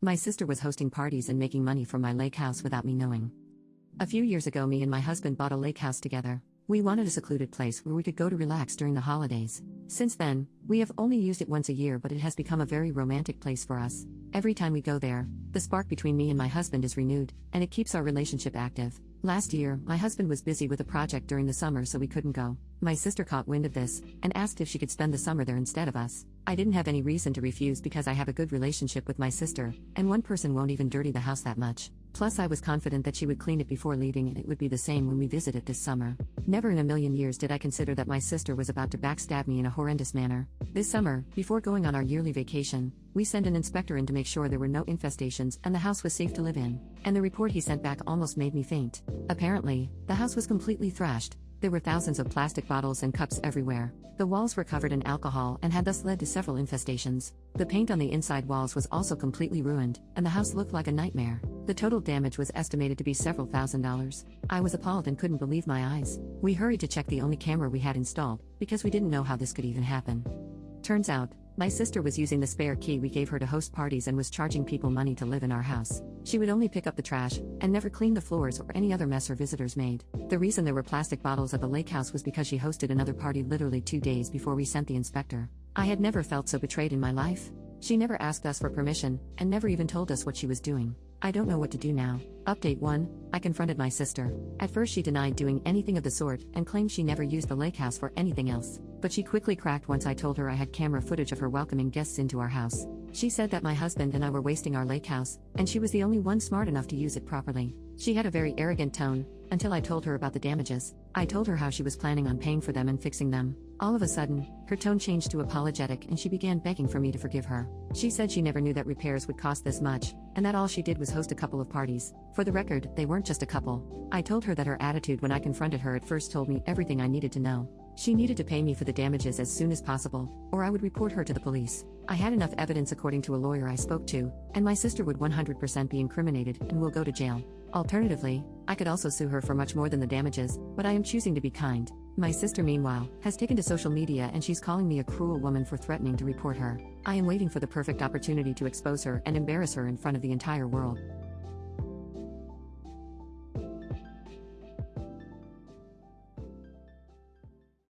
My sister was hosting parties and making money from my lake house without me knowing. A few years ago, me and my husband bought a lake house together. We wanted a secluded place where we could go to relax during the holidays. Since then, we have only used it once a year, but it has become a very romantic place for us. Every time we go there, the spark between me and my husband is renewed, and it keeps our relationship active. Last year, my husband was busy with a project during the summer, so we couldn't go. My sister caught wind of this and asked if she could spend the summer there instead of us. I didn't have any reason to refuse because I have a good relationship with my sister, and one person won't even dirty the house that much. Plus, I was confident that she would clean it before leaving, and it would be the same when we visit it this summer. Never in a million years did I consider that my sister was about to backstab me in a horrendous manner. This summer, before going on our yearly vacation, we sent an inspector in to make sure there were no infestations and the house was safe to live in. And the report he sent back almost made me faint. Apparently, the house was completely thrashed. There were thousands of plastic bottles and cups everywhere. The walls were covered in alcohol and had thus led to several infestations. The paint on the inside walls was also completely ruined, and the house looked like a nightmare. The total damage was estimated to be several $1,000s. I was appalled and couldn't believe my eyes. We hurried to check the only camera we had installed, because we didn't know how this could even happen. Turns out, my sister was using the spare key we gave her to host parties and was charging people money to live in our house. She would only pick up the trash and never clean the floors or any other mess her visitors made. The reason there were plastic bottles at the lake house was because she hosted another party literally 2 days before we sent the inspector. I had never felt so betrayed in my life. She never asked us for permission and never even told us what she was doing. I don't know what to do now. Update 1. I confronted my sister. At first she denied doing anything of the sort and claimed she never used the lake house for anything else. But she quickly cracked once I told her I had camera footage of her welcoming guests into our house. She said that my husband and I were wasting our lake house, and she was the only one smart enough to use it properly. She had a very arrogant tone, until I told her about the damages. I told her how she was planning on paying for them and fixing them. All of a sudden, her tone changed to apologetic and she began begging for me to forgive her. She said she never knew that repairs would cost this much, and that all she did was host a couple of parties. For the record, they weren't just a couple. I told her that her attitude when I confronted her at first told me everything I needed to know. She needed to pay me for the damages as soon as possible, or I would report her to the police. I had enough evidence according to a lawyer I spoke to, and my sister would 100% be incriminated and will go to jail. Alternatively, I could also sue her for much more than the damages, but I am choosing to be kind. My sister, meanwhile, has taken to social media and she's calling me a cruel woman for threatening to report her. I am waiting for the perfect opportunity to expose her and embarrass her in front of the entire world.